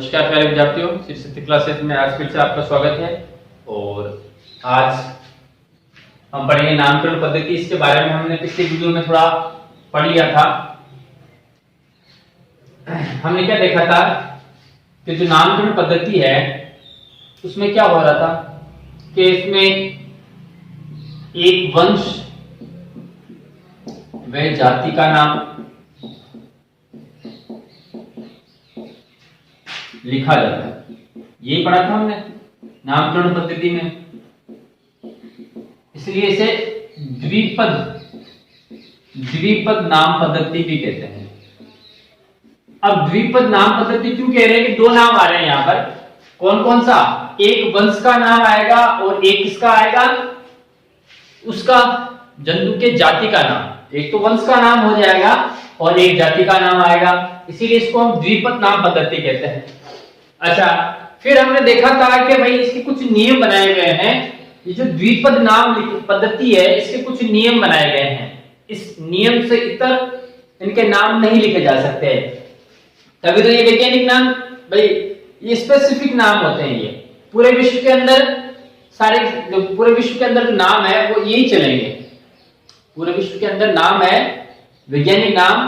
नमस्कार प्यारे विद्यार्थियों, श्री सत्य क्लासेस में आज फिर से आपका स्वागत है। और आज हम पढ़ेंगे नामकरण पद्धति। इसके बारे में हमने पिछले वीडियो में थोड़ा पढ़ लिया था। हमने क्या देखा था कि जो नामकरण पद्धति है उसमें क्या हो रहा था कि इसमें एक वंश व जाति का नाम लिखा जाता है। यही पढ़ा था हमने नामकरण पद्धति में, इसलिए इसे द्विपद नाम पद्धति भी कहते हैं। अब द्विपद नाम पद्धति क्यों कह रहे हैं कि दो नाम आ रहे हैं यहां पर। कौन कौन सा? एक वंश का नाम आएगा और एक किसका आएगा, उसका जंतु के जाति का नाम। एक तो वंश का नाम हो जाएगा और एक जाति का नाम आएगा, इसीलिए इसको हम द्विपद नाम पद्धति कहते हैं। अच्छा, फिर हमने देखा था कि भाई इसके कुछ नियम बनाए गए हैं। ये जो द्विपद नाम पद्धति है इसके कुछ नियम बनाए गए हैं। इस नियम से इतर इनके नाम नहीं लिखे जा सकते। तभी तो ये वैज्ञानिक नाम, भाई ये स्पेसिफिक नाम होते हैं। ये पूरे विश्व के अंदर पूरे विश्व के अंदर जो नाम है वो यही चलेंगे। पूरे विश्व के अंदर नाम है वैज्ञानिक नाम,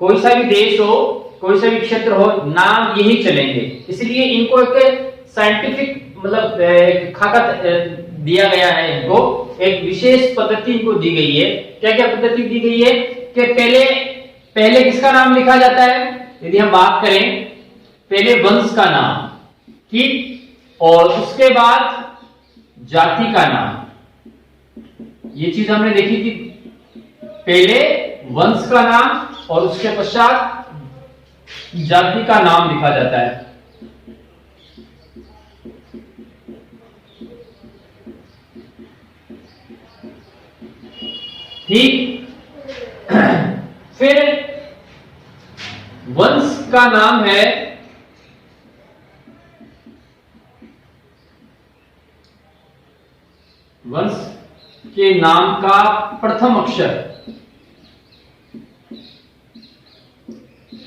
कोई सा भी देश हो, कोई सा भी क्षेत्र हो, नाम यही चलेंगे। इसलिए इनको एक साइंटिफिक खाका दिया गया है। इनको एक विशेष पद्धति इनको दी गई है। क्या क्या पद्धति दी गई है कि पहले किसका नाम लिखा जाता है? यदि हम बात करें, पहले वंश का नाम, ठीक, और उसके बाद जाति का नाम। ये चीज हमने देखी थी। पहले वंश का नाम और उसके पश्चात जाति का नाम लिखा जाता है। ठीक, फिर वंश का नाम है वंश के नाम का प्रथम अक्षर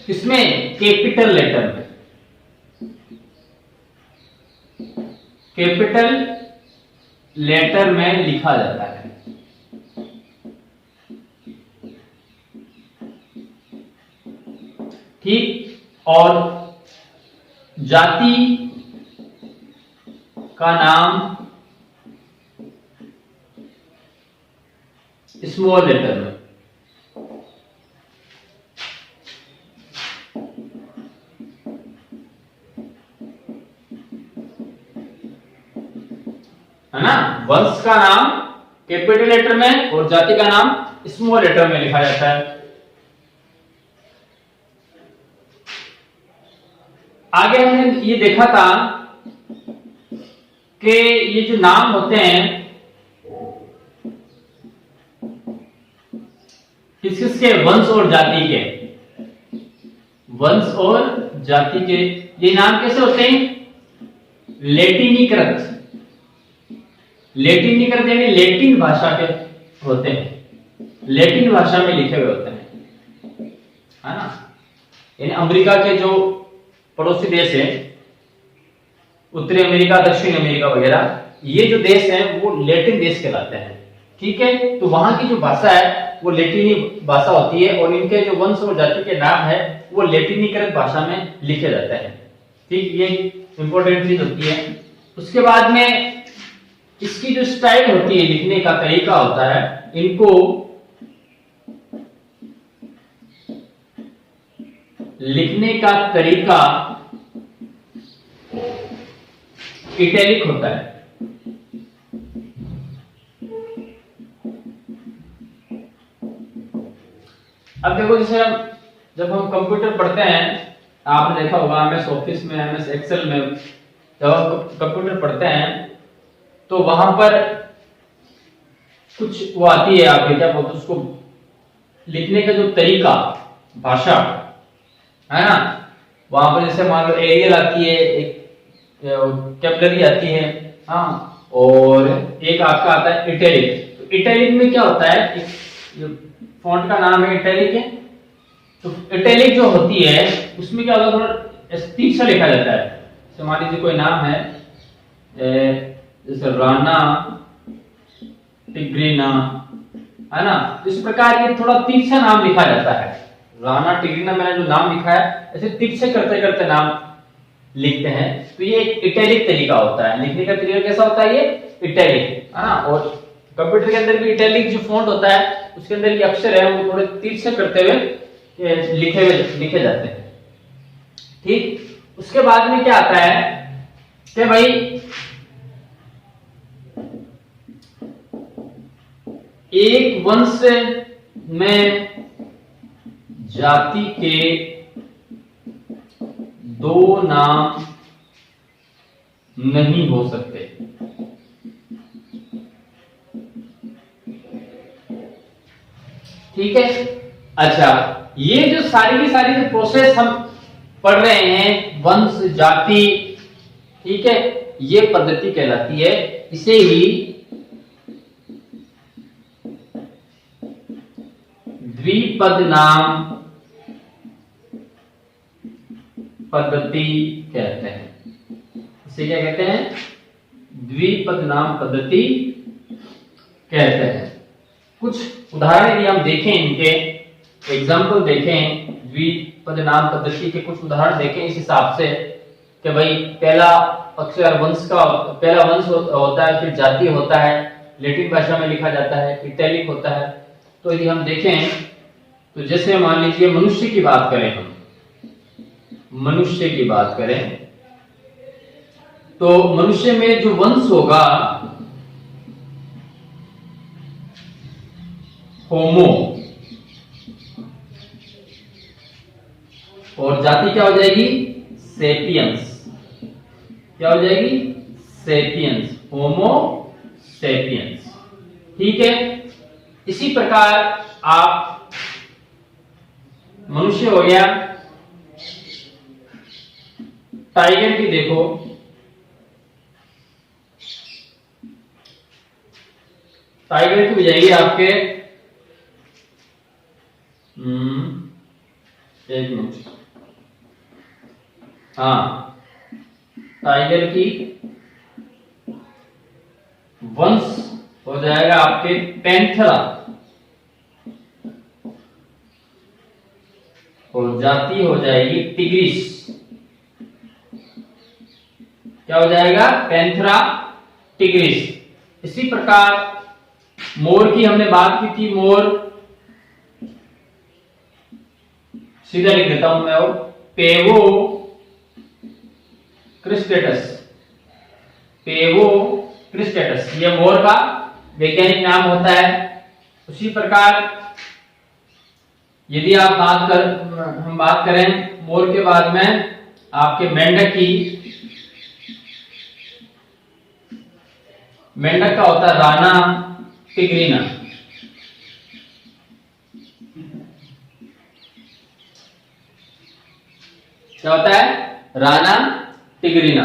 किसमें? कैपिटल लेटर में। कैपिटल लेटर में लिखा जाता है। ठीक, और जाति का नाम स्मॉल लेटर में। है ना? वंश का नाम कैपिटल लेटर में और जाति का नाम स्मॉल लेटर में लिखा जाता है। आगे हमने ये देखा था कि ये जो नाम होते हैं किस किस के? वंश और जाति के। वंश और जाति के ये नाम कैसे होते हैं? लेटिनीकृत यानी लेटिन भाषा के होते हैं। लेटिन भाषा में लिखे हुए होते हैं, है ना? यानी अमेरिका के जो पड़ोसी देश है, उत्तरी अमेरिका, दक्षिण अमेरिका वगैरह, ये जो देश हैं वो लेटिन देश कहलाते हैं। ठीक है, तो वहां की जो भाषा है वो लेटिनी भाषा होती है और इनके जो वंश और जाति के नाम है वो लेटिनीकृत भाषा में लिखे जाते हैं। ठीक, ये इंपॉर्टेंट चीज होती है। उसके बाद में इसकी जो स्टाइल होती है, लिखने का तरीका होता है, इनको लिखने का तरीका इटैलिक होता है। अब देखो, जैसे जब हम कंप्यूटर पढ़ते हैं, आपने देखा होगा एमएस ऑफिस में, एमएस एक्सेल में, जब आप कंप्यूटर पढ़ते हैं तो वहां पर कुछ वो आती है, आपके क्या बोलते हैं उसको, लिखने का जो तरीका, भाषा, है ना? वहां पर जैसे मान लो एरियल आती है, एक कैपिलरी आती है, हाँ, और एक आपका आता है इटैलिक। तो इटैलिक में क्या होता है, फॉन्ट का नाम है इटैलिक है, तो इटैलिक जो होती है उसमें क्या होता है, ऐसे तिरछा लिखा जाता है। जैसे मान लीजिए कोई नाम है जैसे राणा टिग्रीना, है ना, तो इस प्रकार ये थोड़ा तिरछा नाम लिखा जाता है। राणा टिग्रीना मैंने जो नाम लिखा है ऐसे तिरछे करते करते नाम लिखते हैं। तो ये एक इटैलिक तरीका होता है लिखने का। तरीका कैसा होता है? ये इटैलिक, है ना। और कंप्यूटर के अंदर भी इटैलिक जो फॉन्ट होता है उसके अंदर ये अक्षर है वो थोड़े तिरछे करते हुए लिखे जाते हैं। ठीक, उसके बाद में क्या आता है कि भाई एक वंश में जाति के दो नाम नहीं हो सकते। ठीक है। अच्छा, ये जो सारी की सारी जो प्रोसेस हम पढ़ रहे हैं, वंश जाति, ठीक है, ये पद्धति कहलाती है। इसे ही द्विपद नाम पद्धति कहते हैं। इसे क्या कहते हैं? द्विपद नाम पद्धति कहते हैं। कुछ उदाहरण यदि हम देखें, इनके एग्जाम्पल देखें, द्विपद नाम पद्धति के कुछ उदाहरण देखें इस हिसाब से कि भाई पहला अक्षर वंश का, पहला वंश होता है, फिर जाति होता है, लैटिन भाषा में लिखा जाता है, इटैलिक होता है। तो यदि हम देखें तो जैसे मान लीजिए मनुष्य की बात करें, हम मनुष्य की बात करें तो मनुष्य में जो वंश होगा होमो, और जाति क्या हो जाएगी? सेपियंस। क्या हो जाएगी? सेपियंस, होमो सेपियंस। ठीक है। इसी प्रकार आप मनुष्य हो गया, टाइगर की देखो, टाइगर की हो जाएगी आपके एक मिनट, हाँ, टाइगर की वंश हो जाएगा आपके पैंथरा, और जाति हो जाएगी टिग्रिस। क्या हो जाएगा? Panthera tigris. इसी प्रकार मोर की हमने बात की थी, मोर सीधा लिख देता हूं मैं, और पेवो क्रिस्टेटस, पेवो क्रिस्टेटस, यह मोर का वैज्ञानिक नाम होता है। उसी प्रकार यदि आप हम बात करें मोर के बाद में आपके मेंढक की, मेंढक का होता है राना टिग्रीना। क्या होता है? राना टिग्रीना।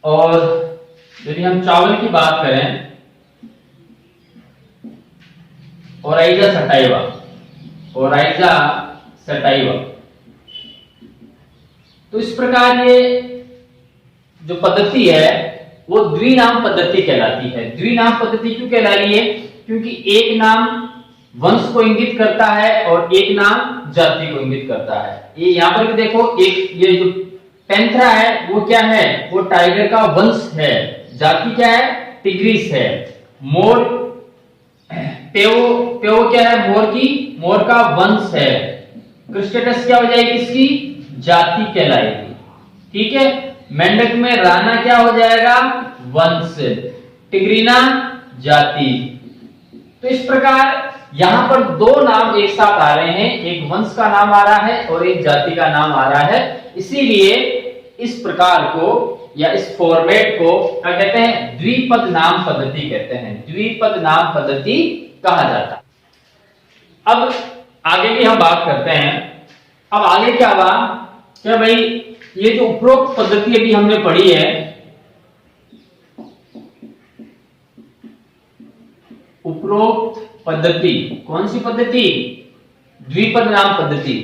और यदि हम चावल की बात करें, ओराइजा सटाइवा, ओराइजा सटाइवा। तो इस प्रकार ये जो पद्धति है वो द्विनाम पद्धति कहलाती है। द्विनाम पद्धति क्यों कहला रही है? क्योंकि एक नाम वंश को इंगित करता है और एक नाम जाति को इंगित करता है। ये यहां पर भी देखो, एक ये जो पैंथरा है वो क्या है? वो टाइगर का वंश है। जाति क्या है? टिग्रिस है। मोर, पेवो क्या है? मोर की, मोर का वंश है। क्रिस्टेटस क्या हो जाएगी? इसकी जाति कहलाएगी। ठीक है। मेंढक में राना क्या हो जाएगा? वंश, टिग्रीना जाति। तो इस प्रकार यहां पर दो नाम एक साथ आ रहे हैं, एक वंश का नाम आ रहा है और एक जाति का नाम आ रहा है। इसीलिए इस प्रकार को या इस फॉर्मेट को क्या कहते हैं? द्विपद नाम पद्धति कहते हैं। द्विपद नाम पद्धति कहा जाता है। अब आगे की हम बात करते हैं। अब आगे क्या हुआ? क्या भाई ये जो उपरोक्त पद्धति अभी हमने पढ़ी है, उपरोक्त पद्धति कौन सी पद्धति? द्विपद नाम पद्धति।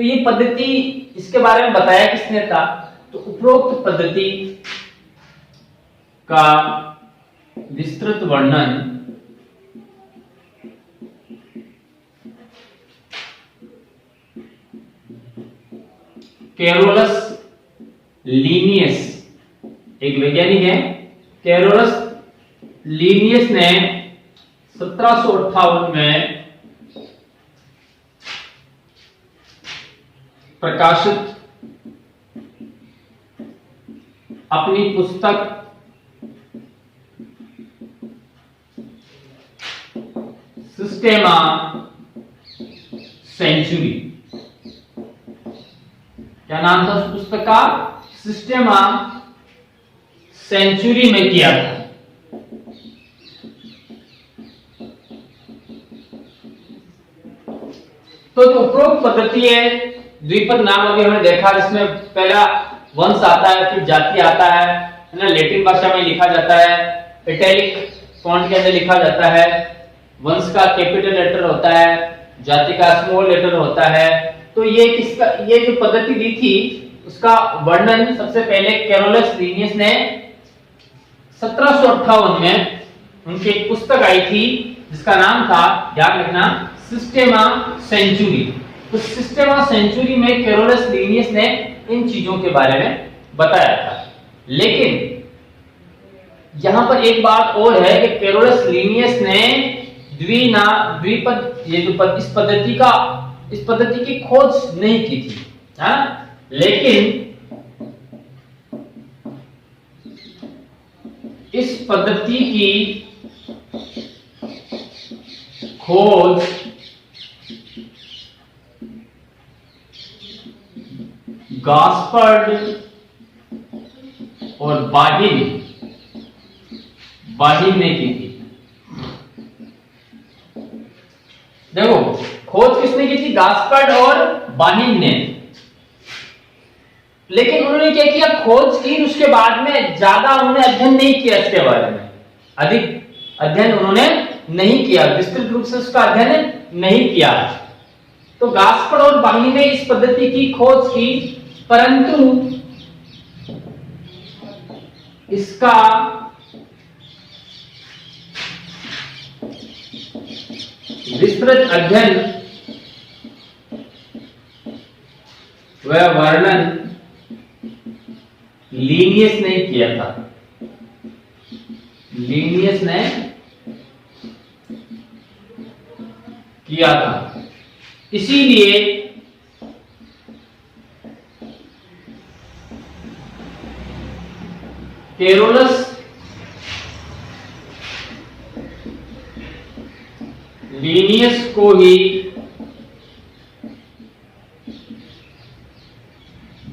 तो ये पद्धति, इसके बारे में बताया किसने था? तो उपरोक्त पद्धति का विस्तृत वर्णन कैरोलस लीनियस, एक वैज्ञानिक है, कैरोलस लीनियस ने 1758 में प्रकाशित अपनी पुस्तक सिस्टेमा सेंचुरी, क्या नाम था उस पुस्तक का? सिस्टेमा सेंचुरी में किया था। तो जो उपरोक्त पद्धति है, द्विपद नाम अभी हमने देखा, जिसमें पहला वंश आता है, फिर जाति आता है ना, लैटिन भाषा में लिखा जाता है, इटैलिक फॉन्ट के अंदर लिखा जाता है, वंश का कैपिटल लेटर होता है, जाति का स्मॉल लेटर होता है। तो ये किसका, ये जो पद्धति दी थी उसका वर्णन सबसे पहले कैरोलस लीनियस ने 1758 में, उनकी एक पुस्तक आई थी जिसका नाम था, याद रखना, सिस्टेमा सेंचुरी। तो सिस्टेमा सेंचुरी में कैरोलस लीनियस ने इन चीजों के बारे में बताया था। लेकिन यहां पर एक बात और है कि कैरोलस लीनियस ने द्विपद, ये जो इस पद्धति की खोज नहीं की थी, हाँ? लेकिन इस पद्धति की खोज गास्पर्ड और बाहिन ने की थी। देखो, खोज किसने की थी? गास्पर्ड और बाहिन ने। लेकिन उन्होंने क्या किया? खोज की, उसके बाद में ज्यादा उन्होंने अध्ययन नहीं किया, इसके बारे में अधिक अध्ययन उन्होंने नहीं किया, विस्तृत रूप से उसका अध्ययन नहीं किया। तो गास्पर्ड और बाहिन ने इस पद्धति की खोज की, परंतु इसका विस्तृत अध्ययन व वर्णन लीनियस ने किया था। लीनियस ने किया था। इसीलिए कैरोलस लीनियस को ही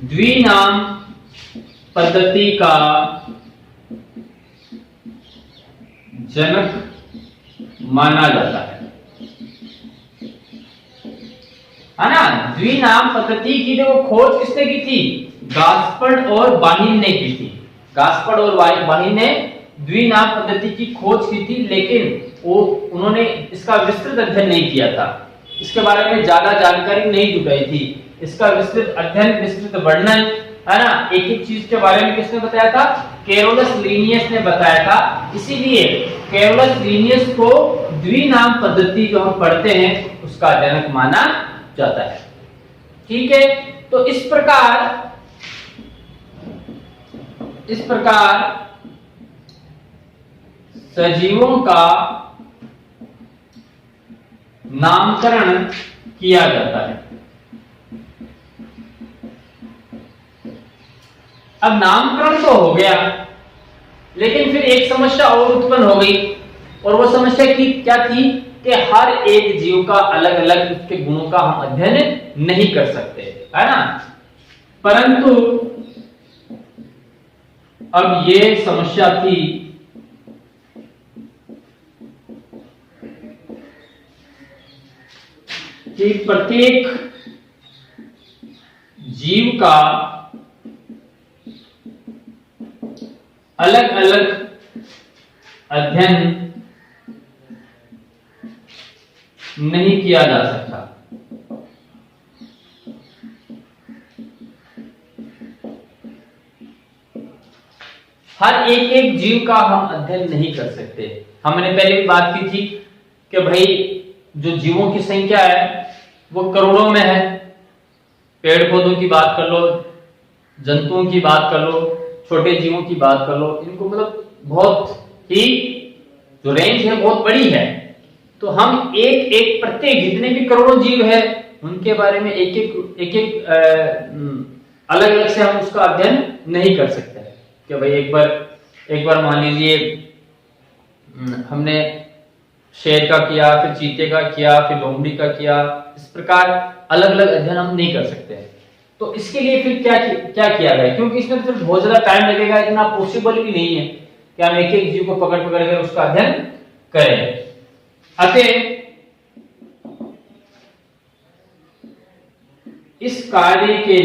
द्विनाम पद्धति का जनक माना जाता है ना? द्विनाम पद्धति की जो खोज किसने की थी? गास्पर्ड और बाहिन ने की थी। गास्पर्ड और बाहिन ने द्विनाम पद्धति की खोज की थी, लेकिन उन्होंने इसका विस्तृत अध्ययन नहीं किया था, इसके बारे में ज्यादा जानकारी नहीं जुटाई थी। इसका विस्तृत अध्ययन, विस्तृत वर्णन, है ना, एक एक चीज के बारे में किसने बताया था? कैरोलस लीनियस ने बताया था। इसीलिए कैरोलस लीनियस को द्विनाम पद्धति जो हम पढ़ते हैं उसका जनक माना जाता है। ठीक है, तो इस प्रकार सजीवों का नामकरण किया जाता है। अब नामकरण तो हो गया, लेकिन फिर एक समस्या और उत्पन्न हो गई, और वो समस्या की क्या थी कि हर एक जीव का अलग अलग उसके गुणों का हम अध्ययन नहीं कर सकते, है ना? परंतु अब ये समस्या थी कि प्रत्येक जीव का अलग अलग अध्ययन नहीं किया जा सकता। हर एक एक जीव का हम अध्ययन नहीं कर सकते। हमने पहले भी बात की थी कि भाई जो जीवों की संख्या है वो करोड़ों में है। पेड़ पौधों की बात कर लो, जंतुओं की बात कर लो, छोटे जीवों की बात कर लो, इनको मतलब बहुत ही जो रेंज है बहुत बड़ी है। तो हम एक एक प्रत्येक जितने भी करोड़ों जीव है उनके बारे में एक एक अलग अलग से हम उसका अध्ययन नहीं कर सकते कि भाई एक बार मान लीजिए हमने शेर का किया, फिर चीते का किया, फिर लोमड़ी का किया, इस प्रकार अलग अलग अध्ययन हम नहीं कर सकते हैं। तो इसके लिए फिर क्या किया जाए, क्योंकि इसमें तो बहुत ज्यादा टाइम लगेगा, इतना पॉसिबल भी नहीं है कि हम एक एक जीव को पकड़ पकड़ कर उसका अध्ययन करें। अतः इस कार्य के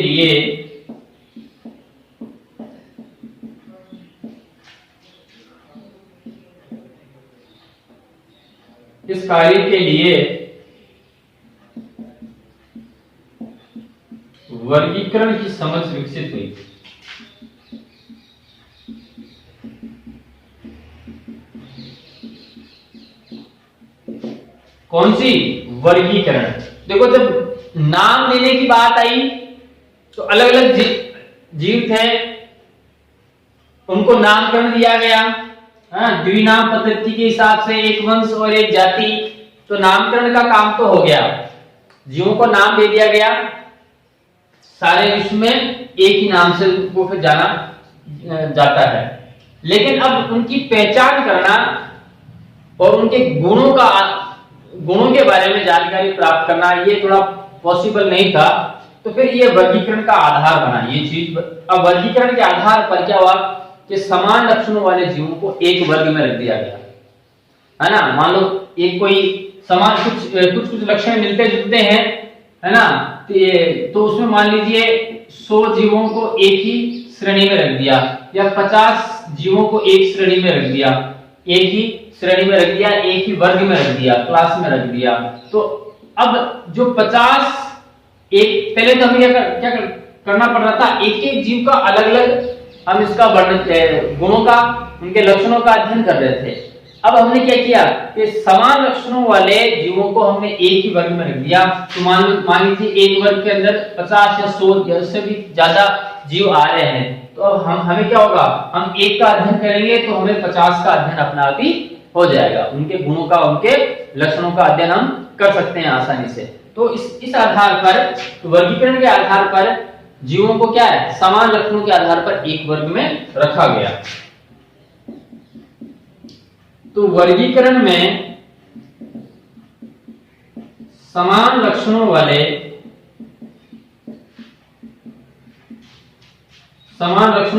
लिए वर्गीकरण की समझ विकसित हुई। कौन सी? वर्गीकरण। देखो जब नाम देने की बात आई तो अलग अलग जीव थे, उनको नामकरण दिया गया। द्विनाम पद्धति के हिसाब से एक वंश और एक जाति, तो नामकरण का काम तो हो गया, जीवों को नाम दे दिया गया, सारे विश्व में एक ही नाम से उनको फिर जाना जाता है। लेकिन अब उनकी पहचान करना और उनके गुणों के बारे में जानकारी प्राप्त करना ये थोड़ा पॉसिबल नहीं था। तो फिर ये वर्गीकरण का आधार बना ये चीज। अब वर्गीकरण के आधार पर क्या हुआ कि समान लक्षणों वाले जीवों को एक वर्ग में रख दिया गया, है ना। मान लो एक कोई समान कुछ लक्षण मिलते जुलते हैं, है ना, तो उसमें मान लीजिए 100 जीवों को एक ही श्रेणी में रख दिया या 50 जीवों को एक श्रेणी में रख दिया, एक ही श्रेणी में रख दिया, एक ही वर्ग में रख दिया, क्लास में रख दिया। तो अब जो 50 एक, पहले तो हमें क्या करना पड़ रहा था, एक एक जीव का अलग अलग हम इसका वर्णन, गुणों का, उनके लक्षणों का अध्ययन कर रहे थे। अब हमने क्या किया कि समान लक्षणों वाले जीवों को हमने एक ही वर्ग में रख दिया। तो मान लीजिए एक वर्ग के अंदर 50 या 100 या उससे भी ज्यादा जीव आ रहे हैं, तो अब हमें क्या होगा, हम एक का अध्ययन करेंगे तो हमें 50 का अध्ययन अपना आप ही हो जाएगा। उनके गुणों का, उनके लक्षणों का अध्ययन हम कर सकते हैं आसानी से। तो इस आधार पर, वर्गीकरण के आधार पर जीवों को क्या है, समान लक्षणों के आधार पर एक वर्ग में रखा गया। तो वर्गीकरण में समान लक्षणों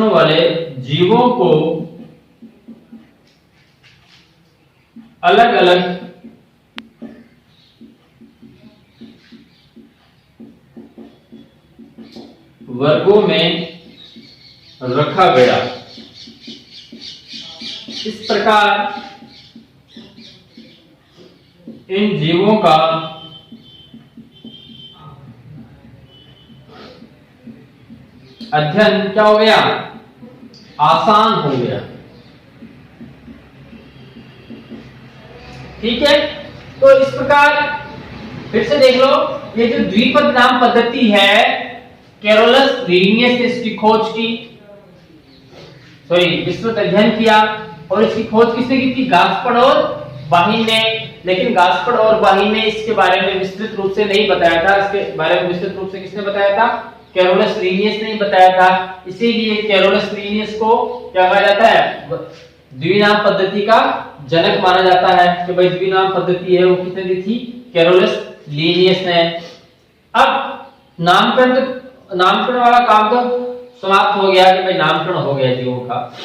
वाले जीवों को अलग अलग वर्गों में रखा गया। इस प्रकार इन जीवों का अध्ययन क्या हो गया, आसान हो गया। ठीक है, तो इस प्रकार फिर से देख लो, ये जो द्विपद नाम पद्धति है, कैरोलस लीनियस ने इसकी खोज की, विस्तृत अध्ययन किया। और इसकी खोज किसने की थी, गास्पर्ड और बाहिन ने। लेकिन गास्पर्ड और बाहिन ने इसके बारे में विस्तृत रूप से नहीं बताया था। इसके बारे में विस्तृत रूप से किसने बताया था, कैरोलस लीनियस ने बताया था। इसीलिए कैरोलस लीनियस को क्या कहा जाता है, द्विनाम पद्धति का जनक माना जाता है कि भाई द्विनाम पद्धति है वो किसने दी थी, कैरोलस लीनियस ने। अब नामकरण वाला काम तो समाप्त हो गया कि भाई नामकरण हो गया जीवों का,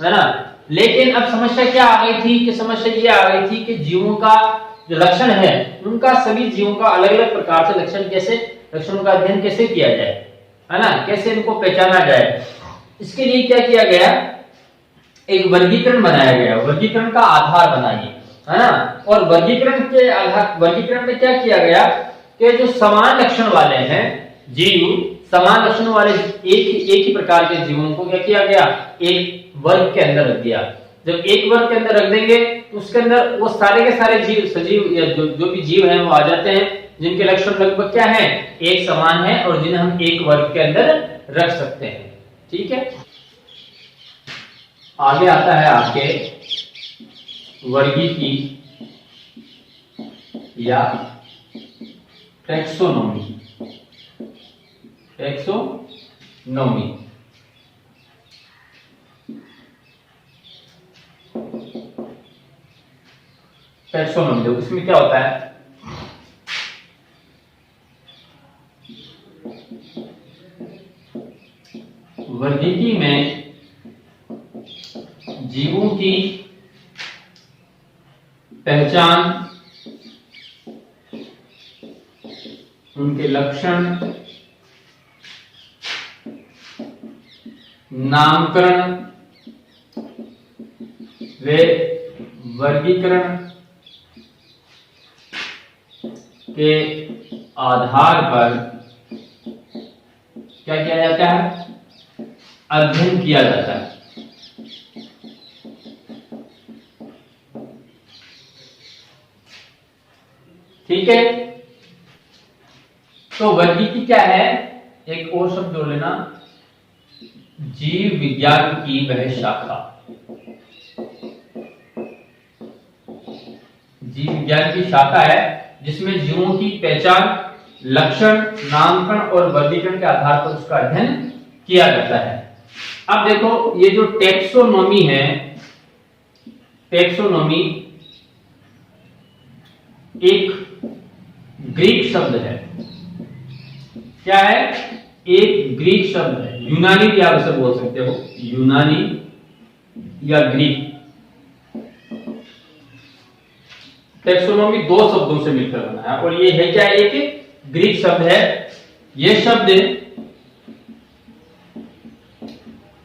है ना। लेकिन अब समस्या क्या आ गई थी कि समस्या ये आ गई थी कि जीवों का जो लक्षण है, उनका सभी जीवों का अलग अलग प्रकार से लक्षणों का अध्ययन कैसे किया जाए, है ना, कैसे इनको पहचाना जाए। इसके लिए क्या किया गया, एक वर्गीकरण बनाया गया, वर्गीकरण का आधार बनाइए, है ना। और वर्गीकरण में क्या किया गया कि जो समान लक्षण वाले हैं जीव, समान लक्षणों वाले एक ही प्रकार के जीवों को क्या किया गया, एक वर्ग के अंदर रख दिया। जब एक वर्ग के अंदर रख देंगे तो उसके अंदर वो सारे के सारे जीव, सजीव या जो भी जीव हैं वो आ जाते हैं, जिनके लक्षण लगभग क्या है, एक समान है और जिन्हें हम एक वर्ग के अंदर रख सकते हैं। ठीक है, आगे आता है आपके वर्गीकी या टैक्सोनॉमी। टैक्सोनॉमी टैक्सोनॉमी देखो इसमें क्या होता है, वर्गीकी में जीवों की पहचान, उनके लक्षण, नामकरण वे वर्गीकरण के आधार पर क्या किया जाता है, अध्ययन किया जाता है। ठीक है, तो वर्गीकी क्या है, एक और शब्द जोड़ लेना, जीव विज्ञान की वह शाखा। जीव विज्ञान की शाखा है जिसमें जीवों की पहचान, लक्षण, नामकरण और वर्गीकरण के आधार पर उसका अध्ययन किया जाता है। अब देखो ये जो टैक्सोनॉमी है, टैक्सोनॉमी एक ग्रीक शब्द है। क्या है, एक ग्रीक शब्द है, यूनानी भी आप इसे बोल सकते हो, यूनानी या ग्रीक। टैक्सोनॉमी दो शब्दों से मिलकर बना है और ये है क्या, एक ग्रीक शब्द है। ये शब्द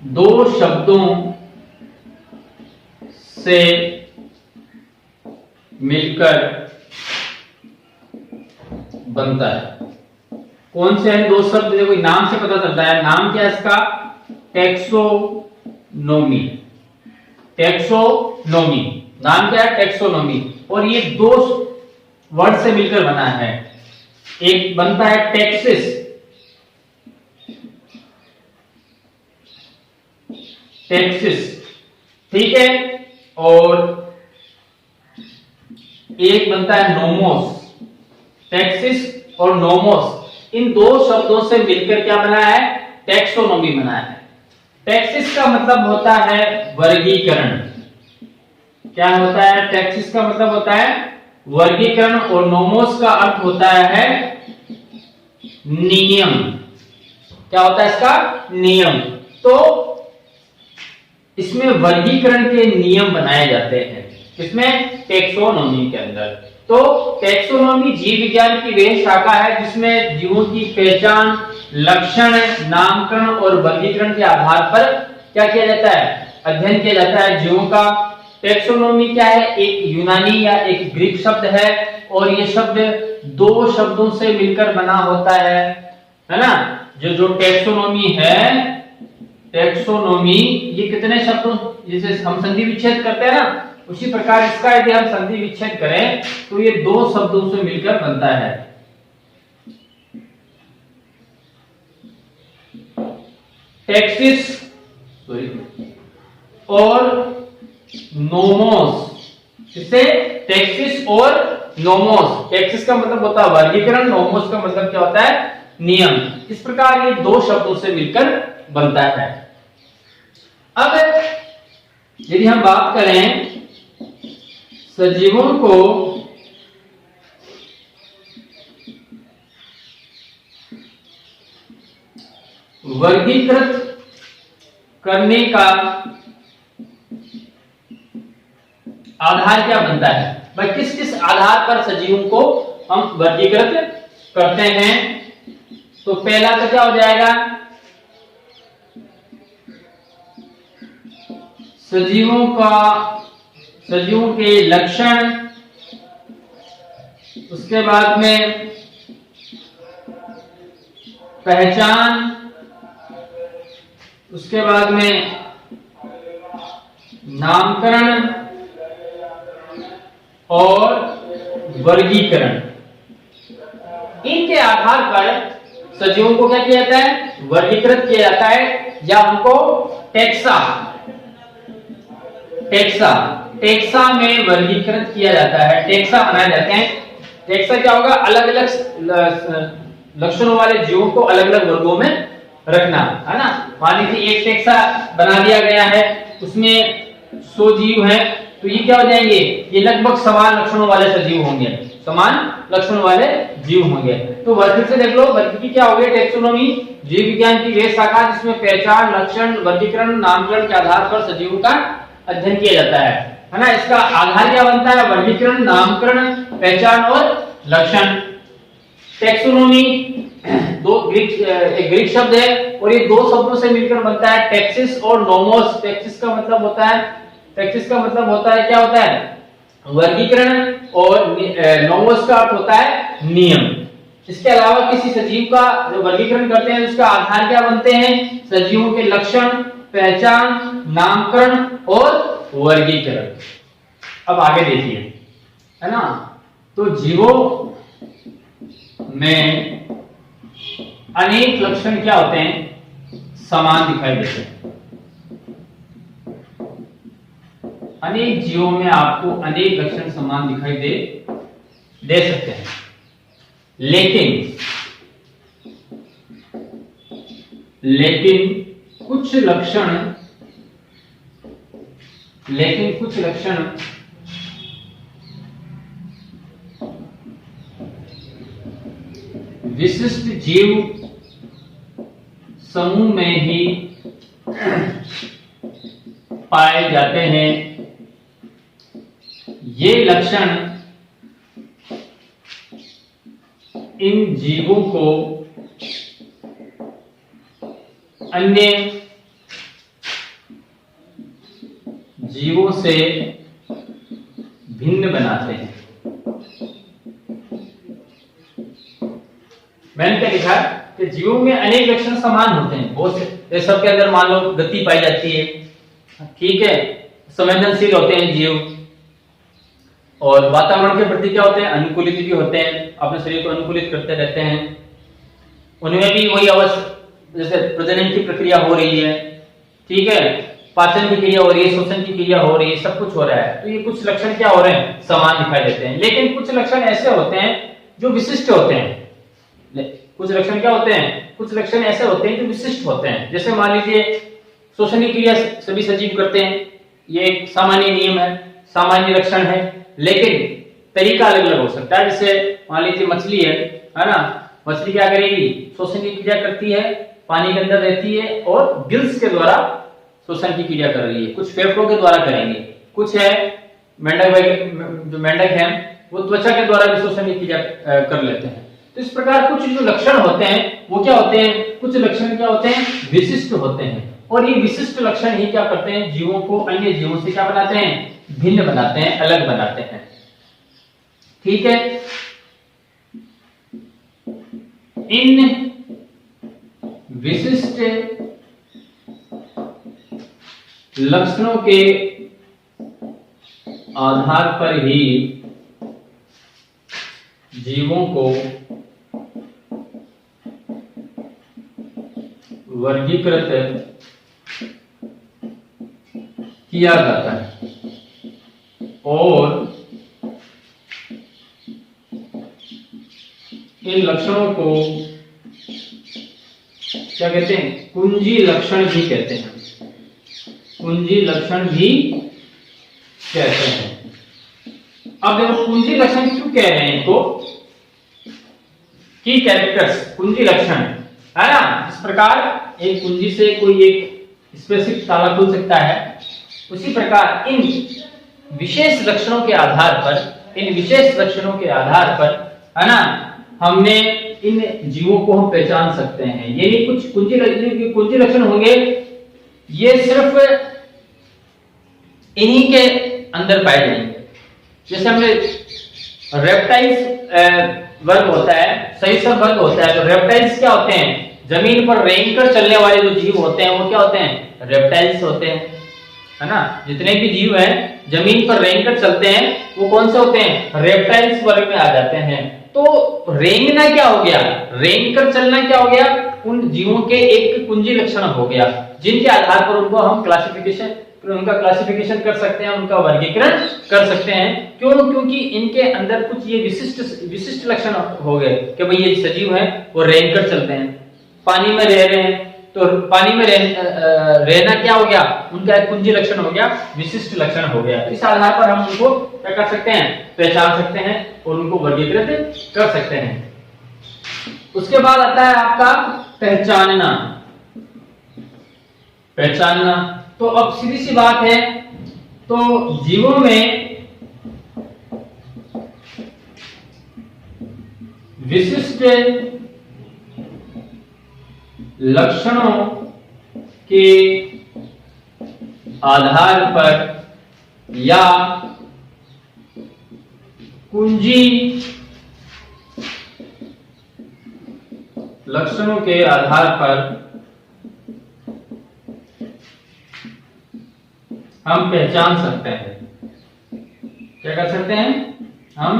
दो शब्दों से मिलकर बनता है। कौन से हैं दो शब्द, देखो नाम से पता चलता है। नाम क्या है इसका, टैक्सोनॉमी। टैक्सोनॉमी नाम क्या है, टैक्सोनॉमी। और ये दो वर्ड से मिलकर बना है। एक बनता है टैक्सिस, टैक्सिस, ठीक है, और एक बनता है नोमोस। टैक्सिस और नोमोस, इन दो शब्दों से मिलकर क्या बना है, टैक्सोनॉमी बना है। टैक्सिस का मतलब होता है वर्गीकरण। क्या होता है, टैक्सिस का मतलब होता है वर्गीकरण और नोमोस का अर्थ होता है नियम। क्या होता है इसका, नियम। तो इसमें वर्गीकरण के नियम बनाए जाते हैं, किसमें, टैक्सोनॉमी के अंदर। तो टैक्सोनॉमी जीव विज्ञान की वह शाखा है जिसमें जीवों की पहचान, लक्षण, नामकरण और वर्गीकरण के आधार पर क्या किया जाता है, अध्ययन किया जाता है जीवों का। टैक्सोनॉमी क्या है, एक यूनानी या एक ग्रीक शब्द है और ये शब्द दो शब्दों से मिलकर बना होता है ना। जो टैक्सोनॉमी है, टैक्सोनॉमी ये कितने शब्दों, जैसे हम संधि विच्छेद करते हैं ना, उसी प्रकार इसका यदि हम संधि विच्छेद करें तो ये दो शब्दों से मिलकर बनता है। टैक्सिस और नोमोस, इससे टैक्सिस और नोमोस। टैक्सिस का मतलब होता है वर्गीकरण, नोमोस का मतलब क्या होता है, नियम। इस प्रकार ये दो शब्दों से मिलकर बनता है। अब यदि हम बात करें सजीवों को वर्गीकृत करने का आधार क्या बनता है, भाई किस किस आधार पर सजीवों को हम वर्गीकृत करते हैं। तो पहला तो क्या हो जाएगा, सजीवों के लक्षण, उसके बाद में पहचान, उसके बाद में नामकरण और वर्गीकरण। इनके आधार पर सजीवों को क्या किया जाता है? वर्गीकृत किया जाता है, या उनको टेक्सा में वर्गीकृत किया जाता है, टेक्सा बनाए जाते हैं। टेक्सा क्या होगा? अलग अलग लक्षणों वाले जीवों को अलग अलग वर्गों में रखना, है ना। मान लीजिए एक टेक्सा बना दिया गया है, उसमें 100 जीव हैं, तो ये क्या हो जाएंगे? ये लगभग समान लक्षणों वाले सजीव होंगे, समान लक्षणों वाले जीव होंगे। तो वर्ग से देख लो, वर्ग की क्या हो गई? टेक्सोनोमी, जीव विज्ञान की वे शाखा जिसमें पहचान, लक्षण, वर्गीकरण, नामकरण के आधार पर सजीवों का अध्ययन किया जाता है ना। इसका आधार क्या बनता है? वर्गीकरण, नामकरण, पहचान और लक्षण। टेक्सोनोमी एक ग्रीक शब्द है और ये दो शब्दों से मिलकर बनता है, टेक्सिस और नोमोस। टेक्सिस का मतलब होता है क्या होता है? वर्गीकरण, और नोमोस का अर्थ होता है नियम। इसके अलावा किसी सजीव का जो वर्गीकरण करते हैं उसका आधार क्या बनते हैं? सजीवों के लक्षण, पहचान, नामकरण और वर्गीकरण। अब आगे देखिए, है ना। तो जीवों में अनेक लक्षण क्या होते हैं? समान दिखाई देते हैं। अनेक जीवों में आपको अनेक लक्षण समान दिखाई दे सकते हैं, लेकिन कुछ लक्षण विशिष्ट जीव समूह में ही पाए जाते हैं। ये लक्षण इन जीवों को अन्य जीवों से भिन्न बनाते हैं। मैंने क्या लिखा कि जीवों में अनेक लक्षण समान होते हैं, बहुत से। सबके अंदर मान लो गति पाई जाती है, ठीक है, संवेदनशील होते हैं जीव, और वातावरण के प्रति क्या होते हैं? अनुकूलित भी होते हैं, अपने शरीर को अनुकूलित करते रहते हैं। उनमें भी वही अवस्था, जैसे प्रजनन की प्रक्रिया हो रही है, ठीक है, पाचन की क्रिया हो रही है, शोषण की क्रिया हो रही है, सब कुछ हो रहा है। तो ये कुछ लक्षण क्या हो रहे हैं? समान दिखाई देते हैं। लेकिन कुछ लक्षण ऐसे होते हैं जो विशिष्ट होते हैं। कुछ लक्षण क्या होते हैं? कुछ लक्षण ऐसे होते हैं जो विशिष्ट होते हैं। जैसे मान लीजिए शोषण की क्रिया सभी सजीव करते हैं, ये एक सामान्य नियम है, सामान्य लक्षण है, लेकिन तरीका अलग अलग हो सकता है। जैसे मान लीजिए मछली है ना, मछली क्या करेगी? शोषण की क्रिया करती है, पानी के अंदर रहती है और गिल्स के द्वारा शोषण की क्रिया कर रही है। कुछ फेफड़ों के द्वारा करेंगे, कुछ है जो मेंढक है वो त्वचा के द्वारा भी शोषण की क्रिया कर लेते हैं। तो इस प्रकार कुछ जो लक्षण होते हैं वो क्या होते हैं? कुछ लक्षण क्या होते हैं? विशिष्ट होते हैं। और ये विशिष्ट लक्षण ही क्या करते हैं? जीवों को अन्य जीवों से क्या बनाते हैं? भिन्न बनाते हैं, अलग बनाते हैं, ठीक है। इन विशिष्ट लक्षणों के आधार पर ही जीवों को वर्गीकृत किया जाता है और इन लक्षणों को क्या कहते हैं? कुंजी लक्षण भी कहते हैं। कुंजी लक्षण भी कहते हैं। अब देखो कुंजी लक्षण क्यों कह रहे हैं इनको? की कैरेक्टर्स, कुंजी लक्षण, है ना। इस प्रकार एक कुंजी से कोई एक स्पेसिफिक ताला खुल सकता है, उसी प्रकार इन विशेष लक्षणों के आधार पर, है ना, हमने इन जीवों को हम पहचान सकते हैं। ये कुछ कुंजी लक्षण होंगे, ये सिर्फ इन्हीं के अंदर पाए जाएंगे। जैसे हमने रेप्टाइल्स वर्ग होता है, सरीसृप वर्ग होता है, तो रेप्टाइल्स क्या होते हैं? जमीन पर रेंग कर चलने वाले जो जीव होते हैं वो क्या होते हैं? रेप्टाइल्स होते हैं, है ना। जितने भी जीव हैं जमीन पर रेंग कर चलते हैं वो कौन से होते हैं? रेप्टाइल्स वर्ग में आ जाते हैं। तो रेंगना क्या हो गया? रेंग कर चलना क्या हो गया? उन जीवों के एक कुंजी लक्षण हो गया, जिनके आधार पर उनको हम उनका क्लासिफिकेशन कर सकते हैं, उनका वर्गीकरण कर सकते हैं। क्यों? क्योंकि इनके अंदर कुछ ये विशिष्ट लक्षण हो गए कि भाई ये सजीव हैं, वो रेंग कर चलते हैं, पानी में रह रहे हैं, तो पानी में रहना क्या हो गया? उनका एक कुंजी लक्षण हो गया, विशिष्ट लक्षण हो गया। इस आधार पर हम उनको क्या कर सकते हैं? पहचान सकते हैं और उनको वर्गीकृत कर सकते हैं। उसके बाद आता है आपका पहचानना। पहचानना तो अब सीधी सी बात है, तो जीवों में विशिष्ट लक्षणों के आधार पर या कुंजी लक्षणों के आधार पर हम पहचान सकते हैं। क्या कर सकते हैं? हम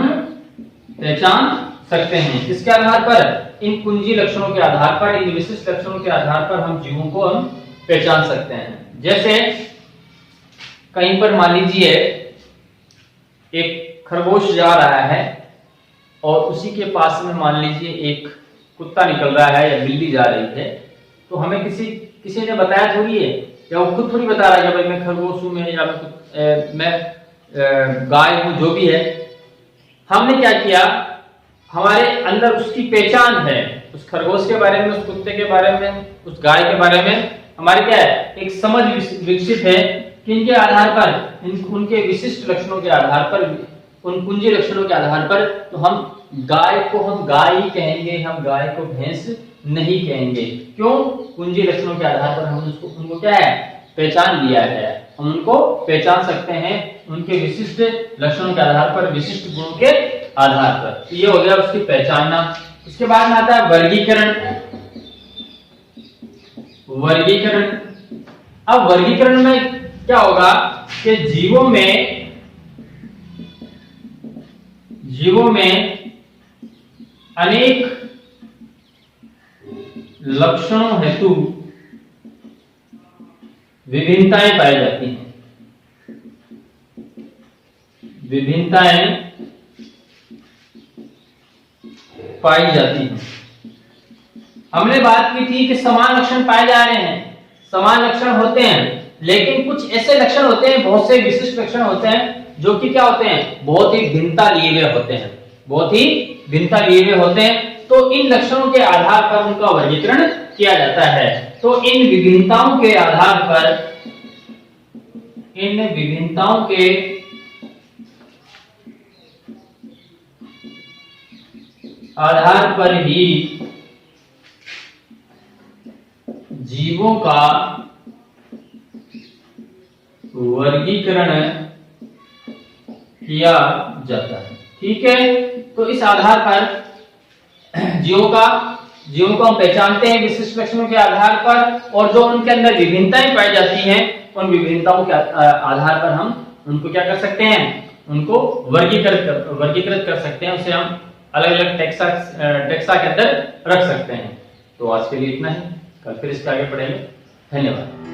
पहचान सकते हैं। इसके आधार पर, इन कुंजी लक्षणों के आधार पर, इन विशिष्ट लक्षणों के आधार पर हम जीवों को हम पहचान सकते हैं। जैसे कहीं पर मान लीजिए एक खरगोश जा रहा है और उसी के पास में मान लीजिए एक कुत्ता निकल रहा है या बिल्ली जा रही है, तो हमें किसी ने बताया थोड़ी है, या वो खुद थोड़ी बता रहा है कि भाई मैं खरगोश हूं, मैं गाय हूं, जो भी है। हमने क्या किया? हमारे अंदर उसकी पहचान है, उस खरगोश के बारे में, उस कुत्ते के बारे में, उस गाय के बारे में हमारे क्या है? एक समझ विकसित है कि इनके आधार पर, उनके विशिष्ट लक्षणों के आधार पर, उन कुंजी लक्षणों के आधार पर, तो हम गाय को हम गाय ही कहेंगे, हम गाय को भैंस नहीं कहेंगे। क्यों? कुंजी लक्षणों के आधार पर हम उनको क्या है? पहचान लिया है। हम उनको पहचान सकते हैं उनके विशिष्ट लक्षणों के आधार पर, विशिष्ट गुणों के आधार पर। तो ये हो गया उसकी पहचानना। उसके बाद में आता है वर्गीकरण। वर्गीकरण, अब वर्गीकरण में क्या होगा कि जीवों में अनेक लक्षणों हेतु विभिन्नताएं पाई जाती हैं। विभिन्नताएं पाई जाती हैं। हमने बात की थी कि समान लक्षण पाए जा रहे हैं, समान लक्षण होते हैं, लेकिन कुछ ऐसे लक्षण होते हैं, बहुत से विशिष्ट लक्षण होते हैं जो कि क्या होते हैं? बहुत ही भिन्नता लिए हुए होते हैं, बहुत ही भिन्नता लिए हुए होते हैं। तो इन लक्षणों के आधार पर उनका वर्गीकरण किया जाता है। तो इन विभिन्नताओं के आधार पर, इन विभिन्नताओं के आधार पर ही जीवों का वर्गीकरण किया जाता है। ठीक है, तो इस आधार पर जीवों को हम पहचानते हैं विशिष्ट लक्षणों के आधार पर, और जो उनके अंदर विभिन्नताएं पाई जाती हैं, उन विभिन्नताओं के आधार पर हम उनको क्या कर सकते हैं? उनको वर्गीकृत कर सकते हैं। उसे हम अलग अलग टेक्सा के अंदर रख सकते हैं। तो आज के लिए इतना ही, कल फिर इसके आगे पढ़ेंगे। धन्यवाद।